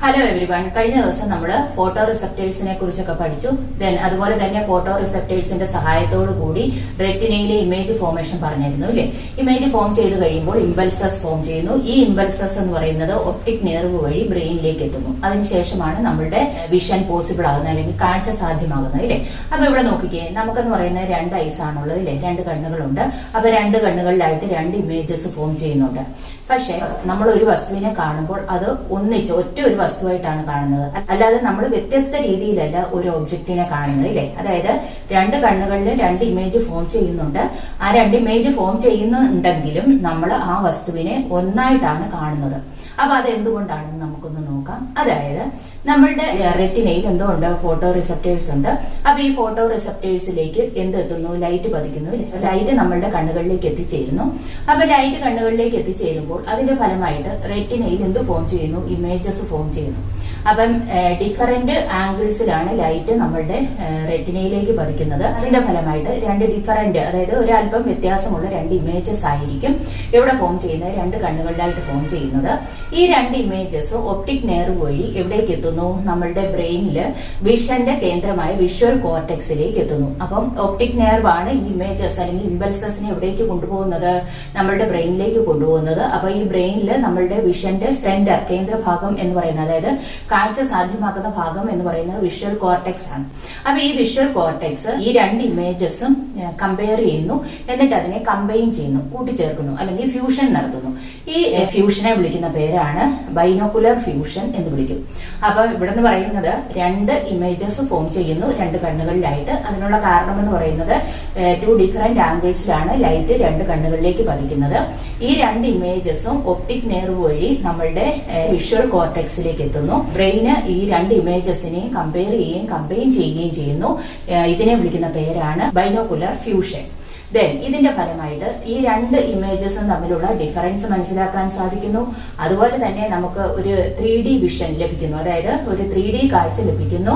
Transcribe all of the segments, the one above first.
Hello everyone. കഴിഞ്ഞ ദിവസം നമ്മൾ ഫോട്ടോ റിസപ്റ്റേഴ്സിനെ കുറിച്ചൊക്കെ പഠിച്ചു. അതുപോലെ തന്നെ ഫോട്ടോ റിസപ്റ്റേഴ്സിന്റെ സഹായത്തോടു കൂടി റെറ്റിനയിലെ ഇമേജ് ഫോർമേഷൻ പറഞ്ഞിരുന്നു അല്ലെ. ഇമേജ് ഫോം ചെയ്ത് കഴിയുമ്പോൾ ഇമ്പൾസസ് ഫോം ചെയ്യുന്നു. ഈ ഇമ്പൾസസ് എന്ന് പറയുന്നത് ഒപ്റ്റിക് നെർവ് വഴി ബ്രെയിനിലേക്ക് എത്തുന്നു. അതിനുശേഷമാണ് നമ്മളുടെ വിഷൻ പോസിബിൾ ആകുന്നത്, അല്ലെങ്കിൽ കാഴ്ച സാധ്യമാകുന്നത് അല്ലെ. അപ്പൊ ഇവിടെ നോക്കിക്കേ, നമുക്കെന്ന് പറയുന്നത് രണ്ട് ഐസ് ആണുള്ളത് അല്ലെ, രണ്ട് കണ്ണുകളുണ്ട്. അപ്പൊ രണ്ട് കണ്ണുകളിലായിട്ട് രണ്ട് ഇമേജസ് ഫോം ചെയ്യുന്നുണ്ട്. പക്ഷേ നമ്മൾ ഒരു വസ്തുവിനെ കാണുമ്പോൾ അത് ഒന്നിച്ച് ഒറ്റ ഒരു വസ്തുവായിട്ടാണ് കാണുന്നത്, അല്ലാതെ നമ്മൾ വ്യത്യസ്ത രീതിയിലല്ല ഒരു ഒബ്ജക്റ്റിനെ കാണുന്നത് ഇല്ലേ. അതായത് രണ്ട് കണ്ണുകളിൽ രണ്ട് ഇമേജ് ഫോം ചെയ്യുന്നുണ്ട്. ആ രണ്ട് ഇമേജ് ഫോം ചെയ്യുന്നുണ്ടെങ്കിലും നമ്മൾ ആ വസ്തുവിനെ ഒന്നായിട്ടാണ് കാണുന്നത്. അപ്പൊ അത് എന്തുകൊണ്ടാണെന്ന് നമുക്കൊന്ന് നോക്കാം. അതായത് നമ്മളുടെ റെറ്റിനയിൽ എന്തോ ഉണ്ട്, ഫോട്ടോ റിസപ്റ്റേഴ്സ് ഉണ്ട്. അപ്പൊ ഈ ഫോട്ടോ റിസപ്റ്റേഴ്സിലേക്ക് എന്തെത്തുന്നു, ലൈറ്റ് പതിക്കുന്നു. ലൈറ്റ് നമ്മളുടെ കണ്ണുകളിലേക്ക് എത്തിച്ചേരുന്നു. അപ്പൊ ലൈറ്റ് കണ്ണുകളിലേക്ക് എത്തിച്ചേരുമ്പോൾ അതിന്റെ ഫലമായിട്ട് റെറ്റിനയിൽ എന്ത് ഫോം ചെയ്യുന്നു, ഇമേജസ് ഫോം ചെയ്യുന്നു. അപ്പം ഡിഫറെന്റ് ആംഗിൾസിലാണ് ലൈറ്റ് നമ്മളുടെ റെറ്റിനയിലേക്ക് പതിക്കുന്നത്. അതിന്റെ ഫലമായിട്ട് രണ്ട് ഡിഫറെന്റ്, അതായത് ഒരല്പം വ്യത്യാസമുള്ള രണ്ട് ഇമേജസ് ആയിരിക്കും ഇവിടെ ഫോം ചെയ്യുന്നത്, രണ്ട് കണ്ണുകളിലായിട്ട് ഫോം ചെയ്യുന്നത്. ഈ രണ്ട് ഇമേജസ് ഒപ്റ്റിക് നെർവ് വഴി എവിടേക്ക് എത്തുന്നു, നമ്മളുടെ ബ്രെയിനില് വിഷന്റെ കേന്ദ്രമായ വിഷ്വൽ കോർട്ടെക്സിലേക്ക് എത്തുന്നു. അപ്പം ഒപ്റ്റിക് നെർവ് ആണ് ഈ ഇമേജസ് അല്ലെങ്കിൽ ഇമ്പൾസസിനെ എവിടേക്ക് കൊണ്ടുപോകുന്നത്, നമ്മളുടെ ബ്രെയിനിലേക്ക് കൊണ്ടുപോകുന്നത്. അപ്പൊ ഈ ബ്രെയിനില് നമ്മളുടെ വിഷന്റെ സെന്റർ, കേന്ദ്രഭാഗം എന്ന് പറയുന്നത്, അതായത് കാഴ്ച സാധ്യമാക്കുന്ന ഭാഗം എന്ന് പറയുന്നത് വിഷ്വൽ കോർട്ടെക്സ് ആണ്. അപ്പൊ ഈ വിഷ്വൽ കോർട്ടെക്സ് ഈ രണ്ട് ഇമേജസും കമ്പയർ ചെയ്യുന്നു, എന്നിട്ട് അതിനെ കമ്പൈൻ ചെയ്യുന്നു, കൂട്ടിച്ചേർക്കുന്നു, അല്ലെങ്കിൽ ഫ്യൂഷൻ നടത്തുന്നു. ഈ ഫ്യൂഷനെ വിളിക്കുന്ന പേരാണ് ബൈനോക്കുലർ ഫ്യൂഷൻ എന്ന് വിളിക്കും. അപ്പൊ ഇവിടെ നിന്ന് പറയുന്നത് രണ്ട് ഇമേജസ് ഫോം ചെയ്യുന്നു രണ്ട് കണ്ണുകളിലായിട്ട്. അതിനുള്ള കാരണം എന്ന് പറയുന്നത് ടു ഡിഫറെന്റ് ആംഗിൾസിലാണ് ലൈറ്റ് രണ്ട് കണ്ണുകളിലേക്ക് പതിക്കുന്നത്. ഈ രണ്ട് ഇമേജസും ഒപ്റ്റിക് നെർവ് വഴി നമ്മളുടെ വിഷ്വൽ കോർട്ടെക്സിലേക്ക് എത്തുന്നു. ബ്രെയിന് ഈ രണ്ട് ഇമേജസിനെയും കമ്പയർ ചെയ്യുകയും കമ്പൈൻ ചെയ്യുകയും ചെയ്യുന്നു. ഇതിനെ വിളിക്കുന്ന പേരാണ് ബൈനോക്കുലർ ഫ്യൂഷൻ. ഇതിന്റെ ഫലമായിട്ട് ഈ രണ്ട് ഇമേജസും തമ്മിലുള്ള ഡിഫറൻസ് മനസ്സിലാക്കാൻ സാധിക്കുന്നു. അതുപോലെ തന്നെ നമുക്ക് ഒരു 3D വിഷൻ ലഭിക്കുന്നു, അതായത് ഒരു 3D കാഴ്ച ലഭിക്കുന്നു.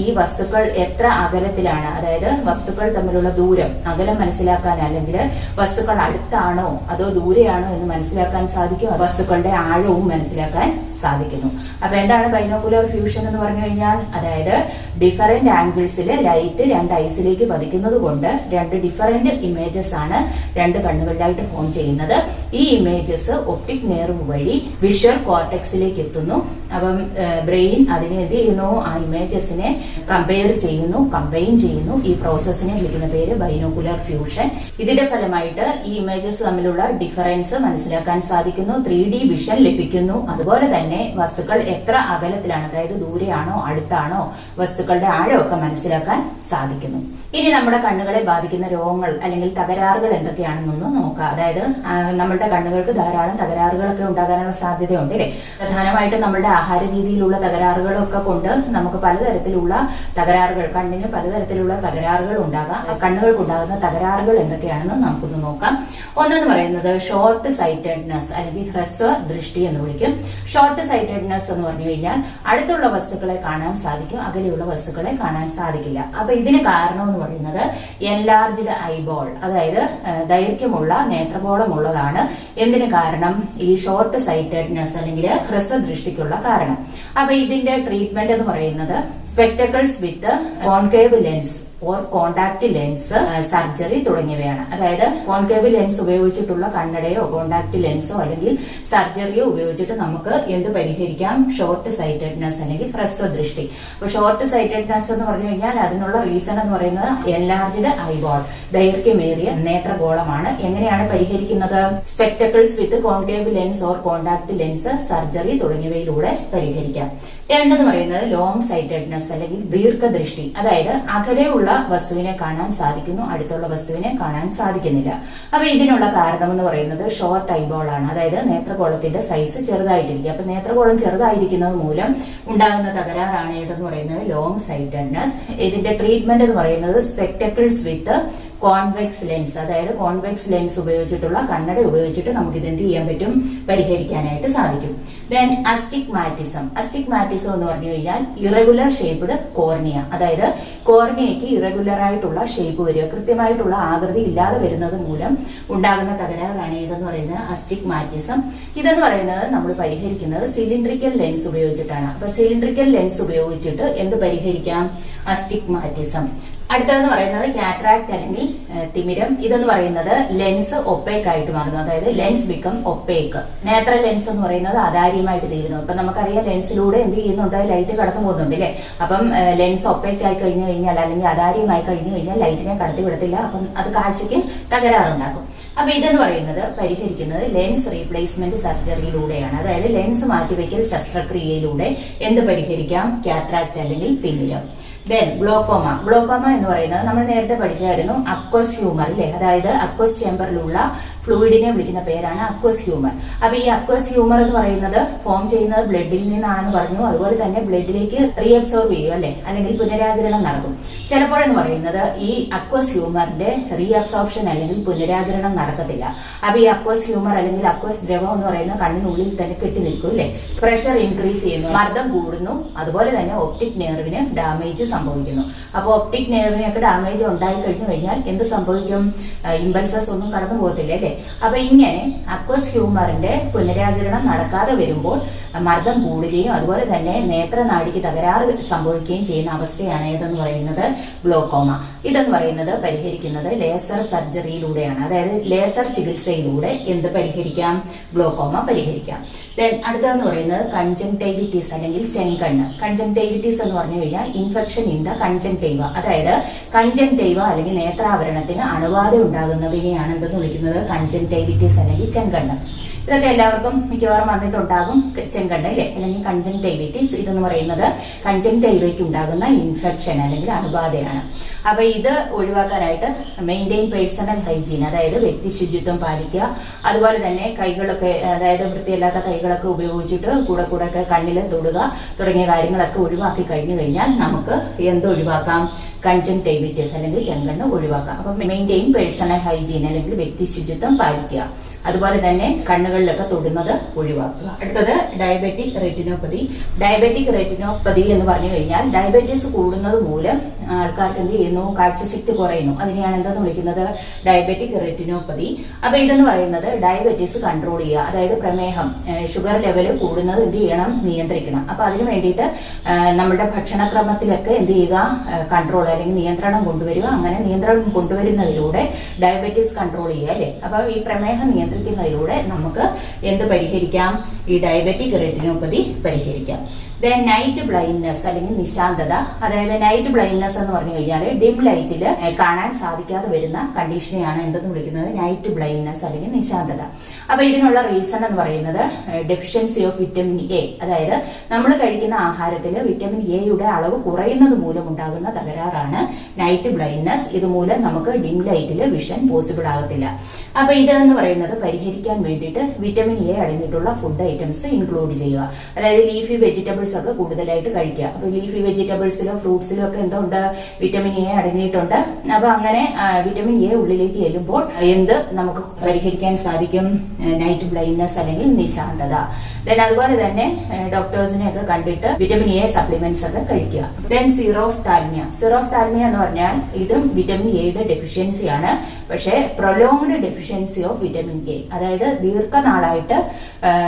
ഈ വസ്തുക്കൾ എത്ര അകലത്തിലാണ്, അതായത് വസ്തുക്കൾ തമ്മിലുള്ള ദൂരം, അകലം മനസ്സിലാക്കാൻ, അല്ലെങ്കിൽ വസ്തുക്കൾ അടുത്താണോ അതോ ദൂരെയാണോ എന്ന് മനസ്സിലാക്കാൻ സാധിക്കും. വസ്തുക്കളുടെ ആഴവും മനസ്സിലാക്കാൻ സാധിക്കുന്നു. അപ്പൊ എന്താണ് ബൈനോക്കുലർ ഫ്യൂഷൻ എന്ന് പറഞ്ഞു കഴിഞ്ഞാൽ, അതായത് ഡിഫറെന്റ് ആംഗിൾസിൽ ലൈറ്റ് രണ്ട് ഐസിലേക്ക് പതിക്കുന്നത് കൊണ്ട് രണ്ട് ഡിഫറെന്റ് ഇമേജസ് ആണ് രണ്ട് കണ്ണുകളിലായിട്ട് ഫോം ചെയ്യുന്നത്. ഈ ഇമേജസ് ഒപ്റ്റിക് നെർവ് വഴി വിഷ്വൽ കോർട്ടെക്സിലേക്ക് എത്തുന്നു. അപ്പം ബ്രെയിൻ അതിനെ എന്ത് ചെയ്യുന്നു, ആ ഇമേജസിനെ കമ്പയർ ചെയ്യുന്നു, കമ്പൈൻ ചെയ്യുന്നു. ഈ പ്രോസസ്സിനെ വിളിക്കുന്ന പേര് ബൈനോക്കുലർ ഫ്യൂഷൻ. ഇതിന്റെ ഫലമായിട്ട് ഈ ഇമേജസ് തമ്മിലുള്ള ഡിഫറൻസ് മനസ്സിലാക്കാൻ സാധിക്കുന്നു, 3D വിഷൻ ലഭിക്കുന്നു. അതുപോലെ തന്നെ വസ്തുക്കൾ എത്ര അകലത്തിലാണ്, അതായത് ദൂരെയാണോ അടുത്താണോ, വസ്തുക്കളുടെ ആഴമൊക്കെ മനസ്സിലാക്കാൻ സാധിക്കുന്നു. ഇനി നമ്മുടെ കണ്ണുകളെ ബാധിക്കുന്ന രോഗങ്ങൾ അല്ലെങ്കിൽ തകരാറുകൾ എന്തൊക്കെയാണെന്നൊന്ന് നോക്കാം. അതായത് നമ്മുടെ കണ്ണുകൾക്ക് ധാരാളം തകരാറുകളൊക്കെ ഉണ്ടാകാനുള്ള സാധ്യതയുണ്ട് അല്ലേ. പ്രധാനമായിട്ടും നമ്മുടെ ആഹാര രീതിയിലുള്ള തകരാറുകളൊക്കെ കൊണ്ട് നമുക്ക് പലതരത്തിലുള്ള തകരാറുകൾ, കണ്ണിന് പലതരത്തിലുള്ള തകരാറുകൾ ഉണ്ടാകാം. കണ്ണുകൾക്കുണ്ടാകുന്ന തകരാറുകൾ എന്തൊക്കെയാണെന്ന് നമുക്കൊന്ന് നോക്കാം. ഒന്നെന്ന് പറയുന്നത് ഷോർട്ട് സൈറ്റഡ്നെസ് അല്ലെങ്കിൽ ഹ്രസ്വ ദൃഷ്ടി എന്ന് വിളിക്കും. ഷോർട്ട് സൈറ്റഡ്നെസ് എന്ന് പറഞ്ഞു കഴിഞ്ഞാൽ അടുത്തുള്ള വസ്തുക്കളെ കാണാൻ സാധിക്കും, അകലെയുള്ള വസ്തുക്കളെ കാണാൻ സാധിക്കില്ല. അപ്പൊ ഇതിന് കാരണം എന്ന് പറയുന്നത് എൻലാർജ്ഡ് ഐബോൾ, അതായത് ദൈർഘ്യമുള്ള നേത്രഗോളമുള്ളതാണ്. എന്തിന് കാരണം, ഈ ഷോർട്ട് സൈറ്റഡ്നെസ് അല്ലെങ്കിൽ ഹ്രസ്വദൃഷ്ടിക്കുള്ള കാരണം. അപ്പൊ ഇതിന്റെ ട്രീറ്റ്മെന്റ് എന്ന് പറയുന്നത് spectacles with concave lens or contact lens surgery തുടങ്ങിയവയാണ്. അതായത് കോൺകേവ് ലെൻസ് ഉപയോഗിച്ചിട്ടുള്ള കണ്ണടയോ കോണ്ടാക്ട് ലെൻസോ അല്ലെങ്കിൽ സർജറിയോ ഉപയോഗിച്ചിട്ട് നമുക്ക് എന്ത് പരിഹരിക്കാം, ഷോർട്ട് സൈറ്റഡ്നെസ് അല്ലെങ്കിൽ ഹ്രസ്വദൃഷ്ടി. അപ്പൊ ഷോർട്ട് സൈറ്റഡ്നെസ് എന്ന് പറഞ്ഞു കഴിഞ്ഞാൽ അതിനുള്ള റീസൺ എന്ന് പറയുന്നത് എൻലാർജ്ഡ് ഐബോൾ, ദൈർഘ്യമേറിയ നേത്രഗോളമാണ്. എങ്ങനെയാണ് പരിഹരിക്കുന്നത്, spectacles with concave lens or contact lens surgery തുടങ്ങിയവയിലൂടെ പരിഹരിക്കാം. രണ്ടെന്ന് പറയുന്നത് ലോങ് സൈറ്റഡ്നെസ് അല്ലെങ്കിൽ ദീർഘദൃഷ്ടി, അതായത് അകലെയുള്ള വസ്തുവിനെ കാണാൻ സാധിക്കുന്നു, അടുത്തുള്ള വസ്തുവിനെ കാണാൻ സാധിക്കുന്നില്ല. അപ്പൊ ഇതിനുള്ള കാരണം എന്ന് പറയുന്നത് ഷോർട്ട് ഐബോൾ ആണ്, അതായത് നേത്രഗോളത്തിന്റെ സൈസ് ചെറുതായിട്ടിരിക്കുക. അപ്പൊ നേത്രഗോളം ചെറുതായിരിക്കുന്നത് മൂലം ഉണ്ടാകുന്ന തകരാറാണ് ഏതെന്ന് പറയുന്നത് ലോങ് സൈറ്റഡ്നെസ്. ഇതിന്റെ ട്രീറ്റ്മെന്റ് എന്ന് പറയുന്നത് സ്പെക്ടക്കിൾസ് വിത്ത് കോൺവെക്സ് ലെൻസ്, അതായത് കോൺവെക്സ് ലെൻസ് ഉപയോഗിച്ചിട്ടുള്ള കണ്ണട ഉപയോഗിച്ചിട്ട് നമുക്ക് ഇത് എന്ത് ചെയ്യാൻ പറ്റും, പരിഹരിക്കാനായിട്ട് സാധിക്കും. Then astigmatism. അസ്റ്റിഗ്മാറ്റിസം എന്ന് പറഞ്ഞു കഴിഞ്ഞാൽ ഇറഗുലർ ഷേപ്പ്ഡ് കോർണിയ, അതായത് കോർണിയയ്ക്ക് ഇറഗുലർ ആയിട്ടുള്ള ഷേപ്പ് വരിക, കൃത്യമായിട്ടുള്ള ആകൃതി ഇല്ലാതെ വരുന്നത് മൂലം ഉണ്ടാകുന്ന തകരാറാണ് ഇതെന്ന് പറയുന്നത് അസ്റ്റിഗ്മാറ്റിസം. ഇതെന്ന് പറയുന്നത് നമ്മൾ പരിഹരിക്കുന്നത് സിലിണ്ട്രിക്കൽ ലെൻസ് ഉപയോഗിച്ചിട്ടാണ്. അപ്പൊ സിലിണ്ട്രിക്കൽ ലെൻസ് ഉപയോഗിച്ചിട്ട് എന്ത് പരിഹരിക്കാം, അസ്റ്റിഗ്മാറ്റിസം. അടുത്തതെന്ന് പറയുന്നത് കാറ്ററാക്ട് അല്ലെങ്കിൽ തിമിരം. ഇതെന്ന് പറയുന്നത് ലെൻസ് ഒപ്പേക്ക് ആയിട്ട് മാറുന്നു, അതായത് ലെൻസ് ബിക്കം ഒപ്പേക്ക്. നേത്ര ലെൻസ് എന്ന് പറയുന്നത് അതാര്യമായിട്ട് തീരുന്നു. അപ്പൊ നമുക്കറിയാം ലെൻസിലൂടെ എന്ത് ചെയ്യുന്നുണ്ട്, ലൈറ്റ് കടന്നു പോകുന്നുണ്ട് അല്ലെ. അപ്പം ലെൻസ് ഒപ്പേക്ക് ആയി കഴിഞ്ഞു കഴിഞ്ഞാൽ അല്ലെങ്കിൽ അതാര്യമായി കഴിഞ്ഞു കഴിഞ്ഞാൽ ലൈറ്റിനെ കടത്തി വിടത്തില്ല. അപ്പം അത് കാഴ്ചയ്ക്ക് തകരാറുണ്ടാക്കും. അപ്പൊ ഇതെന്ന് പറയുന്നത് പരിഹരിക്കുന്നത് ലെൻസ് റീപ്ലേസ്മെന്റ് സർജറിയിലൂടെയാണ്, അതായത് ലെൻസ് മാറ്റിവെക്കൽ ശസ്ത്രക്രിയയിലൂടെ എന്ത് പരിഹരിക്കാം, കാറ്ററാക്ട് അല്ലെങ്കിൽ തിമിരം. Then glaucoma. ഗ്ലോക്കോമ എന്ന് പറയുന്നത് നമ്മൾ നേരത്തെ പഠിച്ചായിരുന്നു അക്വസ് ഹ്യൂമർ ഇല്ലേ, അതായത് അക്വസ് ചേമ്പറിലുള്ള ഫ്ലൂയിഡിനെ വിളിക്കുന്ന പേരാണ് അക്വസ് ഹ്യൂമർ. അപ്പൊ ഈ അക്വസ് ഹ്യൂമർ എന്ന് പറയുന്നത് ഫോം ചെയ്യുന്നത് ബ്ലഡിൽ നിന്നാണെന്ന് പറഞ്ഞു. അതുപോലെ തന്നെ ബ്ലഡിലേക്ക് റീഅബ്സോർബ് ചെയ്യും അല്ലെ, അല്ലെങ്കിൽ പുനരാകിരണം നടക്കും. ചിലപ്പോഴെന്ന് പറയുന്നത് ഈ അക്വസ് ഹ്യൂമറിന്റെ റീഅബ്സോർപ്ഷൻ അല്ലെങ്കിൽ പുനരാകിരണം നടക്കത്തില്ല. അപ്പൊ ഈ അക്വസ് ഹ്യൂമർ അല്ലെങ്കിൽ അക്വസ് ദ്രവം എന്ന് പറയുന്നത് കണ്ണിനുള്ളിൽ തന്നെ കെട്ടി നിൽക്കും അല്ലെ, പ്രഷർ ഇൻക്രീസ് ചെയ്യുന്നു, മർദ്ദം കൂടുന്നു, അതുപോലെ തന്നെ ഒപ്റ്റിക് നെർവിന് ഡാമേജ് സംഭവിക്കുന്നു. അപ്പോൾ ഒപ്റ്റിക് നെർവിനൊക്കെ ഡാമേജ് ഉണ്ടായി കഴിഞ്ഞു കഴിഞ്ഞാൽ എന്ത് സംഭവിക്കും, ഇമ്പൾസസ് ഒന്നും കടന്നു പോകത്തില്ല അല്ലെ. അപ്പൊ ഇങ്ങനെ അക്വസ് ഹ്യൂമറിന്റെ പുനരാകിരണം നടക്കാതെ വരുമ്പോൾ മർദ്ദം കൂടുകയും അതുപോലെ തന്നെ നേത്രനാടിക്ക് തകരാറ് സംഭവിക്കുകയും ചെയ്യുന്ന അവസ്ഥയാണ് ഏതെന്ന് പറയുന്നത് ഗ്ലോക്കോമ. ഇതെന്ന് പറയുന്നത് പരിഹരിക്കുന്നത് ലേസർ സർജറിയിലൂടെയാണ്, അതായത് ലേസർ ചികിത്സയിലൂടെ എന്ത് പരിഹരിക്കാം, ഗ്ലോക്കോമ പരിഹരിക്കാം. ദെൻ അടുത്തതെന്ന് പറയുന്നത് കൺജങ്ടൈവിറ്റീസ് അല്ലെങ്കിൽ ചെങ്കണ്ണ്. കൺജങ്ടൈവിറ്റീസ് എന്ന് പറഞ്ഞു കഴിഞ്ഞാൽ ഇൻഫെക്ഷൻ ഇൻ ദ കൺജങ്ടൈവ, അതായത് കൺജങ്ടൈവ അല്ലെങ്കിൽ നേത്രാവരണത്തിന് അണുബാധ ഉണ്ടാകുന്നതിനെയാണ് എന്തെന്ന് വിളിക്കുന്നത്, കൺജങ്ടൈവിറ്റീസ് അല്ലെങ്കിൽ ചെങ്കണ്ണ്. ഇതൊക്കെ എല്ലാവർക്കും മിക്കവാറും വന്നിട്ടുണ്ടാകും, ചെങ്കണ്ണ് അല്ലെ, അല്ലെങ്കിൽ കൺജങ്ടൈവിറ്റീസ്. ഇതെന്ന് പറയുന്നത് കൺജങ്ടൈവയ്ക്ക് ഉണ്ടാകുന്ന ഇൻഫെക്ഷൻ അല്ലെങ്കിൽ അണുബാധയാണ്. അപ്പൊ ഇത് ഒഴിവാക്കാനായിട്ട് മെയിൻറ്റെയിൻ പേഴ്സണൽ ഹൈജീൻ, അതായത് വ്യക്തി ശുചിത്വം പാലിക്കുക. അതുപോലെ തന്നെ കൈകളൊക്കെ, അതായത് വൃത്തിയല്ലാത്ത കൈകളൊക്കെ ഉപയോഗിച്ചിട്ട് കൂടെ കൂടെ ഒക്കെ കണ്ണിൽ തൊടുക തുടങ്ങിയ കാര്യങ്ങളൊക്കെ ഒഴിവാക്കി കഴിഞ്ഞു കഴിഞ്ഞാൽ നമുക്ക് എന്ത് ഒഴിവാക്കാം, കൺജങ്ടൈവിറ്റീസ് അല്ലെങ്കിൽ ചെങ്കണ്ണ് ഒഴിവാക്കാം. അപ്പൊ മെയിൻറ്റെയിൻ പേഴ്സണൽ ഹൈജീൻ അല്ലെങ്കിൽ വ്യക്തി ശുചിത്വം പാലിക്കുക. അതുപോലെ തന്നെ കണ്ണുകളിലൊക്കെ തൊടുന്നത് ഒഴിവാക്കുക. അടുത്തത് ഡയബറ്റിക് റെറ്റിനോപ്പതി. ഡയബറ്റിക് റെറ്റിനോപ്പതി എന്ന് പറഞ്ഞു കഴിഞ്ഞാൽ ഡയബറ്റീസ് കൂടുന്നത് മൂലം ആൾക്കാർക്ക് എന്ത് ചെയ്യുന്നു, കാഴ്ചശക്തി കുറയുന്നു. അതിനെയാണ് എന്താന്ന് വിളിക്കുന്നത്, ഡയബറ്റിക് റെറ്റിനോപ്പതി. അപ്പൊ ഇതെന്ന് പറയുന്നത് ഡയബറ്റീസ് കൺട്രോൾ ചെയ്യുക, അതായത് പ്രമേഹം, ഷുഗർ ലെവല് കൂടുന്നത് എന്ത് ചെയ്യണം, നിയന്ത്രിക്കണം. അപ്പൊ അതിനു വേണ്ടിയിട്ട് നമ്മുടെ ഭക്ഷണക്രമത്തിലൊക്കെ എന്ത് ചെയ്യുക, കൺട്രോൾ അല്ലെങ്കിൽ നിയന്ത്രണം കൊണ്ടുവരിക. അങ്ങനെ നിയന്ത്രണം കൊണ്ടുവരുന്നതിലൂടെ ഡയബറ്റീസ് കൺട്രോൾ ചെയ്യുക അല്ലെ. അപ്പൊ ഈ പ്രമേഹം നിയന്ത്രിക്കുന്നതിലൂടെ നമുക്ക് എന്ത് പരിഹരിക്കാം, ഈ ഡയബറ്റിക് റെറ്റിനോപ്പതി പരിഹരിക്കാം. ദെൻ നൈറ്റ് ബ്ലൈൻഡ്നെസ് അല്ലെങ്കിൽ നിശാന്തത. അതായത് നൈറ്റ് ബ്ലൈൻഡ്നെസ് എന്ന് പറഞ്ഞു കഴിഞ്ഞാൽ ഡിം ലൈറ്റിൽ കാണാൻ സാധിക്കാതെ വരുന്ന കണ്ടീഷനെയാണ് എന്തെന്ന് വിളിക്കുന്നത്, നൈറ്റ് ബ്ലൈൻഡ്നെസ് അല്ലെങ്കിൽ നിശാന്തത. അപ്പൊ ഇതിനുള്ള റീസൺ എന്ന് പറയുന്നത് ഡെഫിഷ്യൻസി ഓഫ് വിറ്റമിൻ എ, അതായത് നമ്മൾ കഴിക്കുന്ന ആഹാരത്തിൽ വിറ്റമിൻ എയുടെ അളവ് കുറയുന്നത് മൂലം ഉണ്ടാകുന്ന തകരാറാണ് നൈറ്റ് ബ്ലൈൻഡ്നെസ്. ഇതുമൂലം നമുക്ക് ഡിം ലൈറ്റിൽ വിഷൻ പോസിബിൾ ആകത്തില്ല. അപ്പൊ ഇതെന്ന് പറയുന്നത് പരിഹരിക്കാൻ വേണ്ടിയിട്ട് വിറ്റമിൻ എ അടങ്ങിയിട്ടുള്ള ഫുഡ് ഐറ്റംസ് ഇൻക്ലൂഡ് ചെയ്യുക, അതായത് ലീഫി വെജിറ്റബിൾസ് ഒക്കെ കൂടുതലായിട്ട് കഴിക്കുക. അപ്പൊ ലീഫി വെജിറ്റബിൾസിലോ ഫ്രൂട്ട്സിലോ ഒക്കെ എന്തുണ്ട്, വിറ്റമിൻ എ അടങ്ങിയിട്ടുണ്ട്. അപ്പൊ അങ്ങനെ വിറ്റമിൻ എ ഉള്ളിലേക്ക് ചെല്ലുമ്പോൾ എന്ത് നമുക്ക് പരിഹരിക്കാൻ സാധിക്കും, നൈറ്റ് ബ്ലൈൻഡ്നെസ് അല്ലെങ്കിൽ നിശാന്തത. ദെൻ അതുപോലെ തന്നെ ഡോക്ടേഴ്സിനെ ഒക്കെ കണ്ടിട്ട് വിറ്റമിൻ എ സപ്ലിമെന്റ്സ് ഒക്കെ കഴിക്കുക. Then xerophthalmia. സിറോഫ്താൽമിയ എന്ന് പറഞ്ഞാൽ ഇതും വിറ്റമിൻ എയുടെ ഡെഫിഷ്യൻസിയാണ്, പക്ഷേ prolonged deficiency of vitamin A, അതായത് ദീർഘനാളായിട്ട്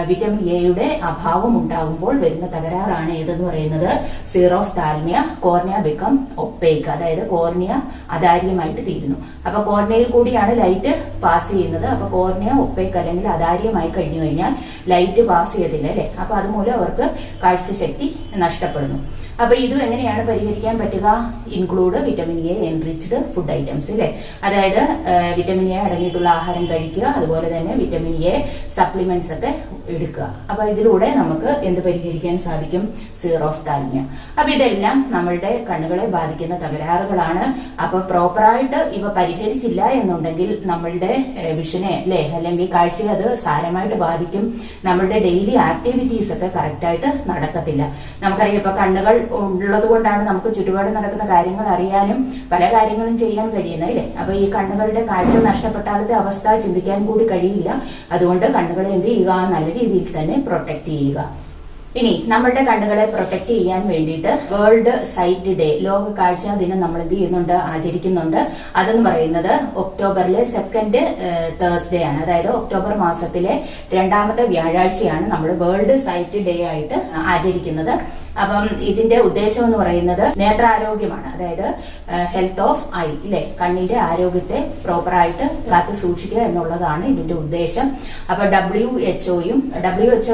വിറ്റമിൻ എയുടെ അഭാവം ഉണ്ടാകുമ്പോൾ വരുന്ന തകരാറാണ് ഏതെന്ന് പറയുന്നത് സിറോഫ്താൽമിയ. കോർണിയ ബിക്കം ഒപ്പേക്ക്, അതായത് കോർണിയ അതാര്യമായിട്ട് തീരുന്നു. അപ്പൊ കോർണിയയിൽ കൂടിയാണ് ലൈറ്റ് പാസ് ചെയ്യുന്നത്. അപ്പൊ കോർണിയ ഒപ്പേക്ക് അല്ലെങ്കിൽ അതാര്യമായി കഴിഞ്ഞു കഴിഞ്ഞാൽ ലൈറ്റ് പാസ് ചെയ്തില്ല അല്ലെ. അപ്പൊ അതുമൂലം അവർക്ക് കാഴ്ചശക്തി നഷ്ടപ്പെടുന്നു. അപ്പൊ ഇത് എങ്ങനെയാണ് പരിഹരിക്കാൻ പറ്റുക, include vitamin A enriched food items അല്ലെ, അതായത് വിറ്റമിൻ എ അടങ്ങിയിട്ടുള്ള ആഹാരം കഴിക്കുക, അതുപോലെ തന്നെ വിറ്റമിൻ എ സപ്ലിമെന്റ്സ് ഒക്കെ എടുക്കുക. അപ്പൊ ഇതിലൂടെ നമുക്ക് എന്ത് പരിഹരിക്കാൻ സാധിക്കും, സിറോഫ്താൽമിയ. അപ്പൊ ഇതെല്ലാം നമ്മളുടെ കണ്ണുകളെ ബാധിക്കുന്ന തകരാറുകളാണ്. അപ്പൊ പ്രോപ്പറായിട്ട് ഇവ പരിഹരിച്ചില്ല എന്നുണ്ടെങ്കിൽ നമ്മളുടെ വിഷനെ അല്ലെ അല്ലെങ്കിൽ കാഴ്ചയെ അത് സാരമായിട്ട് ബാധിക്കും. നമ്മളുടെ ഡെയിലി ആക്ടിവിറ്റീസ് ഒക്കെ കറക്റ്റായിട്ട് നടക്കത്തില്ല. നമുക്കറിയാം ഇപ്പൊ കണ്ണുകൾ ഉള്ളത് കൊണ്ടാണ് നമുക്ക് ചുറ്റുപാട് നടക്കുന്ന കാര്യങ്ങൾ അറിയാനും പല കാര്യങ്ങളും ചെയ്യാൻ കഴിയുന്നത് അല്ലേ. അപ്പൊ ഈ കണ്ണുകളുടെ കാഴ്ച നഷ്ടപ്പെട്ടാലത്തെ അവസ്ഥ ചിന്തിക്കാൻ കൂടി കഴിയില്ല. അതുകൊണ്ട് കണ്ണുകളെ എന്ത് ചെയ്യുക, നല്ല രീതിയിൽ തന്നെ പ്രൊട്ടക്ട് ചെയ്യുക. ഇനി നമ്മളുടെ കണ്ണുകളെ പ്രൊട്ടക്ട് ചെയ്യാൻ വേണ്ടിയിട്ട് വേൾഡ് സൈറ്റ് ഡേ, ലോക കാഴ്ചാ ദിനം നമ്മൾ എന്ത് ചെയ്യുന്നുണ്ട്, ആചരിക്കുന്നുണ്ട്. അതെന്ന് പറയുന്നത് ഒക്ടോബറിലെ സെക്കൻഡ് തേഴ്സ്ഡേ ആണ്. അതായത് ഒക്ടോബർ മാസത്തിലെ 2ാമത്തെ വ്യാഴാഴ്ചയാണ് നമ്മൾ വേൾഡ് സൈറ്റ് ഡേ ആയിട്ട് ആചരിക്കുന്നത്. അപ്പം ഇതിന്റെ ഉദ്ദേശം എന്ന് പറയുന്നത് നേത്രാരോഗ്യമാണ്. അതായത് ഹെൽത്ത് ഓഫ് ഐ ഇല്ലേ, കണ്ണിന്റെ ആരോഗ്യത്തെ പ്രോപ്പറായിട്ട് കാത്തു സൂക്ഷിക്കുക എന്നുള്ളതാണ് ഇതിന്റെ ഉദ്ദേശം. അപ്പൊ WHO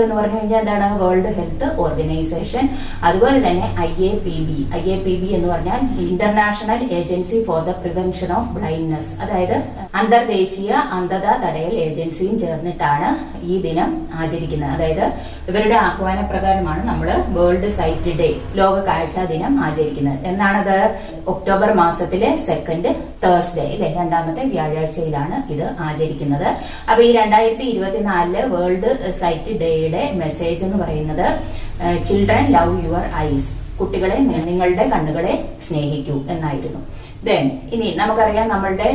എന്ന് പറഞ്ഞു കഴിഞ്ഞാൽ എന്താണ്, വേൾഡ് ഹെൽത്ത് ഓർഗനൈസേഷൻ. അതുപോലെ തന്നെ IAPB എന്ന് പറഞ്ഞാൽ international agency for the prevention of blindness, അതായത് അന്തർദേശീയ അന്ധത തടയൽ ഏജൻസിയും ചേർന്നിട്ടാണ് ഈ ദിനം ആചരിക്കുന്നത്. അതായത് ഇവരുടെ ആഹ്വാന പ്രകാരമാണ് നമ്മൾ വേൾഡ് സൈറ്റ് ഡേ, ലോക കാഴ്ചാ ദിനം ആചരിക്കുന്നത്. എന്നാണത്, ഒക്ടോബർ മാസത്തിലെ സെക്കൻഡ് തേഴ്സ്ഡേ അല്ലെ, 2ാമത്തെ വ്യാഴാഴ്ചയിലാണ് ഇത് ആചരിക്കുന്നത്. അപ്പൊ ഈ 2024 വേൾഡ് സൈറ്റ് ഡേയുടെ മെസ്സേജ് എന്ന് പറയുന്നത് ചിൽഡ്രൻ ലവ് യുവർ ഐസ്, കുട്ടികളെ നിങ്ങളുടെ കണ്ണുകളെ സ്നേഹിക്കൂ എന്നായിരുന്നു. ഇനി നമുക്കറിയാം നമ്മളുടെ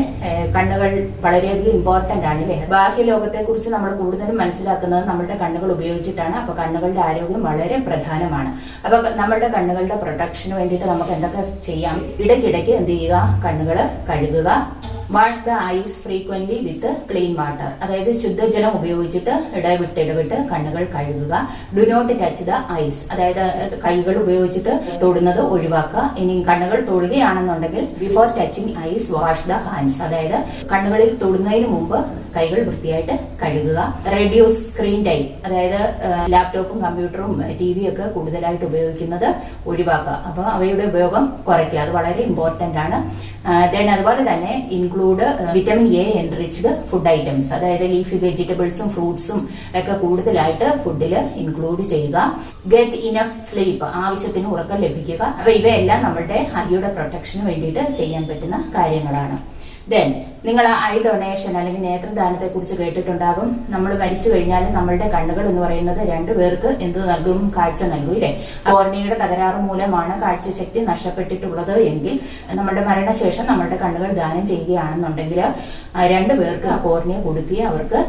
കണ്ണുകൾ വളരെയധികം ഇമ്പോർട്ടന്റ് ആണ് അല്ലേ. ബാഹ്യലോകത്തെ കുറിച്ച് നമ്മൾ കൂടുതലും മനസ്സിലാക്കുന്നത് നമ്മളുടെ കണ്ണുകൾ ഉപയോഗിച്ചിട്ടാണ്. അപ്പൊ കണ്ണുകളുടെ ആരോഗ്യം വളരെ പ്രധാനമാണ്. അപ്പൊ നമ്മളുടെ കണ്ണുകളുടെ പ്രൊട്ടക്ഷന് വേണ്ടിയിട്ട് നമുക്ക് എന്തൊക്കെ ചെയ്യാം, ഇടയ്ക്കിടയ്ക്ക് എന്ത് ചെയ്യുക, കണ്ണുകൾ കഴുകുക. Wash the eyes frequently with clean water, അതായത് ശുദ്ധജലം ഉപയോഗിച്ചിട്ട് ഇടവിട്ട് കണ്ണുകൾ കഴുകുക. Do not touch the eyes, അതായത് കൈകൾ ഉപയോഗിച്ചിട്ട് തൊടുന്നത് ഒഴിവാക്കുക. ഇനി കണ്ണുകൾ തൊടുകയാണെന്നുണ്ടെങ്കിൽ before touching eyes wash the hands, അതായത് കണ്ണുകളിൽ തൊടുന്നതിന് മുമ്പ് കൈകൾ വൃത്തിയായിട്ട് കഴുകുക. റെഡ്യൂസ് സ്ക്രീൻ ടൈം, അതായത് ലാപ്ടോപ്പും കമ്പ്യൂട്ടറും TV ഒക്കെ കൂടുതലായിട്ട് ഉപയോഗിക്കുന്നത് ഒഴിവാക്കുക. അപ്പോൾ അവയുടെ ഉപയോഗം കുറയ്ക്കുക, അത് വളരെ ഇമ്പോർട്ടന്റ് ആണ്. അതുപോലെ തന്നെ include vitamin A enriched food items, അതായത് ലീഫി വെജിറ്റബിൾസും ഫ്രൂട്ട്സും ഒക്കെ കൂടുതലായിട്ട് ഫുഡിൽ ഇൻക്ലൂഡ് ചെയ്യുക. ഗെറ്റ് ഇനഫ് സ്ലീപ്പ്, ആവശ്യത്തിന് ഉറക്കം ലഭിക്കുക. അപ്പൊ ഇവയെല്ലാം നമ്മളുടെ ഐയുടെ പ്രൊട്ടക്ഷന് വേണ്ടിയിട്ട് ചെയ്യാൻ പറ്റുന്ന കാര്യങ്ങളാണ്. നിങ്ങൾ ഐ ഡൊണേഷൻ അല്ലെങ്കിൽ നേത്രദാനത്തെ കുറിച്ച് കേട്ടിട്ടുണ്ടാകും. നമ്മൾ മരിച്ചു കഴിഞ്ഞാൽ നമ്മളുടെ കണ്ണുകൾ എന്ന് പറയുന്നത് 2 പേർക്ക് എന്ത് നൽകും, കാഴ്ച നൽകും ഇല്ലേ. കോർണിയയുടെ തകരാറ് മൂലമാണ് കാഴ്ചശക്തി നഷ്ടപ്പെട്ടിട്ടുള്ളത് എങ്കിൽ നമ്മളുടെ മരണശേഷം നമ്മളുടെ കണ്ണുകൾ ദാനം ചെയ്യുകയാണെന്നുണ്ടെങ്കിൽ 2 പേർക്ക് ആ കോർണിയ കൊടുക്കുകയും അവർക്ക്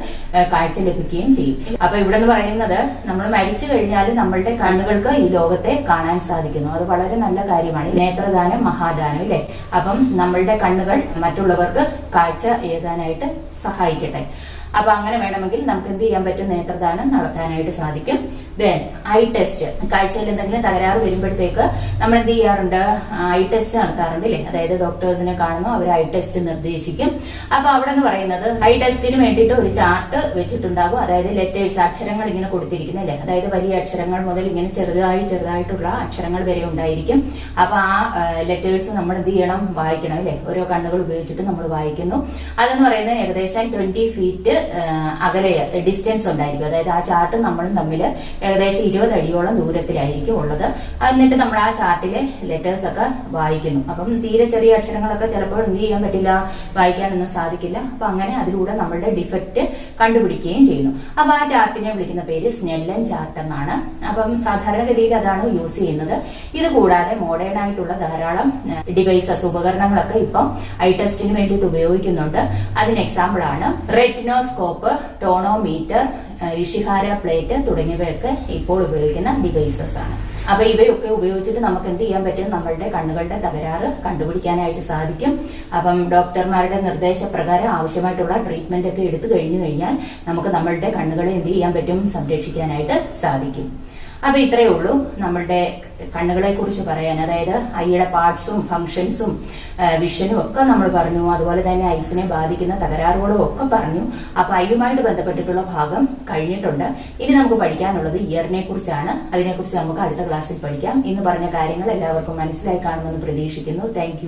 കാഴ്ച ലഭിക്കുകയും ചെയ്യും. അപ്പൊ ഇവിടെ നിന്ന് പറയുന്നത് നമ്മൾ മരിച്ചു കഴിഞ്ഞാൽ നമ്മളുടെ കണ്ണുകൾക്ക് ഈ ലോകത്തെ കാണാൻ സാധിക്കുന്നു. അത് വളരെ നല്ല കാര്യമാണ്. നേത്രദാനം മഹാദാനം ഇല്ലേ. അപ്പം നമ്മളുടെ കണ്ണുകൾ മറ്റുള്ളവർക്ക് കാഴ്ച ഏകാനായിട്ട് സഹായിക്കട്ടെ. അപ്പൊ അങ്ങനെ വേണമെങ്കിൽ നമുക്ക് എന്ത് ചെയ്യാൻ പറ്റും, നേത്രദാനം നടത്താനായിട്ട് സാധിക്കും. ഐ ടെസ്റ്റ്, കാഴ്ചയിൽ എന്തെങ്കിലും തകരാറ് വരുമ്പോഴത്തേക്ക് നമ്മൾ എന്ത് ചെയ്യാറുണ്ട്, ഐ ടെസ്റ്റ് നടത്താറുണ്ട് അല്ലേ. അതായത് ഡോക്ടേഴ്സിനെ കാണുന്നു, അവർ ഐ ടെസ്റ്റ് നിർദ്ദേശിക്കും. അപ്പൊ അവിടെ എന്ന് പറയുന്നത് ഐ ടെസ്റ്റിന് വേണ്ടിയിട്ട് ഒരു ചാർട്ട് വെച്ചിട്ടുണ്ടാകും. അതായത് ലെറ്റേഴ്സ്, അക്ഷരങ്ങൾ ഇങ്ങനെ കൊടുത്തിരിക്കുന്നല്ലേ. അതായത് വലിയ അക്ഷരങ്ങൾ മുതൽ ഇങ്ങനെ ചെറുതായിട്ടുള്ള അക്ഷരങ്ങൾ വരെ ഉണ്ടായിരിക്കും. അപ്പൊ ആ ലെറ്റേഴ്സ് നമ്മൾ എന്ത് ചെയ്യണം, വായിക്കണം അല്ലെ. ഓരോ കണ്ണുകൾ ഉപയോഗിച്ചിട്ട് നമ്മൾ വായിക്കുന്നു. അതെന്ന് പറയുന്നത് ഏകദേശം 20 ഫീറ്റ് അകലെ ഡിസ്റ്റൻസ് ഉണ്ടായിരിക്കും. അതായത് ആ ചാർട്ട് നമ്മളും തമ്മിൽ ഏകദേശം 20 അടിയോളം ദൂരത്തിലായിരിക്കും ഉള്ളത്. എന്നിട്ട് നമ്മൾ ആ ചാർട്ടിലെ ലെറ്റേഴ്സ് ഒക്കെ വായിക്കുന്നു. അപ്പം തീരെ ചെറിയ അക്ഷരങ്ങളൊക്കെ ചിലപ്പോൾ എന്ത് ചെയ്യാൻ പറ്റില്ല, വായിക്കാനൊന്നും സാധിക്കില്ല. അപ്പൊ അങ്ങനെ അതിലൂടെ നമ്മളുടെ ഡിഫക്റ്റ് കണ്ടുപിടിക്കുകയും ചെയ്യുന്നു. അപ്പൊ ആ ചാർട്ടിനെ വിളിക്കുന്ന പേര് സ്നെല്ലൻ ചാർട്ട് എന്നാണ്. അപ്പം സാധാരണഗതിയിൽ അതാണ് യൂസ് ചെയ്യുന്നത്. ഇത് കൂടാതെ മോഡേൺ ആയിട്ടുള്ള ധാരാളം ഡിവൈസസ്, ഉപകരണങ്ങളൊക്കെ ഇപ്പം ഐ ടെസ്റ്റിന് വേണ്ടിയിട്ട് ഉപയോഗിക്കുന്നുണ്ട്. അതിന് എക്സാമ്പിൾ ആണ് റെറ്റിനോസ്കോപ്പ്, ടോണോമീറ്റർ, ഇഷിഹാര പ്ലേറ്റ് തുടങ്ങിയവയൊക്കെ ഇപ്പോൾ ഉപയോഗിക്കുന്ന ഡിവൈസസ് ആണ്. അപ്പൊ ഇവയൊക്കെ ഉപയോഗിച്ചിട്ട് നമുക്ക് എന്ത് ചെയ്യാൻ പറ്റും, നമ്മളുടെ കണ്ണുകളുടെ തകരാറ് കണ്ടുപിടിക്കാനായിട്ട് സാധിക്കും. അപ്പം ഡോക്ടർമാരുടെ നിർദ്ദേശപ്രകാരം ആവശ്യമായിട്ടുള്ള ട്രീറ്റ്മെന്റ് ഒക്കെ എടുത്തു കഴിഞ്ഞാൽ നമുക്ക് നമ്മളുടെ കണ്ണുകളെ എന്ത് ചെയ്യാൻ പറ്റും, സംരക്ഷിക്കാനായിട്ട് സാധിക്കും. അപ്പൊ ഇത്രയേ ഉള്ളൂ നമ്മളുടെ കണ്ണുകളെ കുറിച്ച് പറയാൻ. അതായത് ഐയുടെ പാർട്സും ഫങ്ഷൻസും വിഷനും ഒക്കെ നമ്മൾ പറഞ്ഞു. അതുപോലെ തന്നെ ഐസിനെ ബാധിക്കുന്ന തകരാറുകളും ഒക്കെ പറഞ്ഞു. അപ്പൊ ഐയുമായിട്ട് ബന്ധപ്പെട്ടിട്ടുള്ള ഭാഗം കഴിഞ്ഞിട്ടുണ്ട്. ഇനി നമുക്ക് പഠിക്കാനുള്ളത് ഇയറിനെ കുറിച്ചാണ്. അതിനെക്കുറിച്ച് നമുക്ക് അടുത്ത ക്ലാസ്സിൽ പഠിക്കാം. ഇന്ന് പറഞ്ഞ കാര്യങ്ങൾ എല്ലാവർക്കും മനസ്സിലായി കാണുമെന്ന് പ്രതീക്ഷിക്കുന്നു. താങ്ക്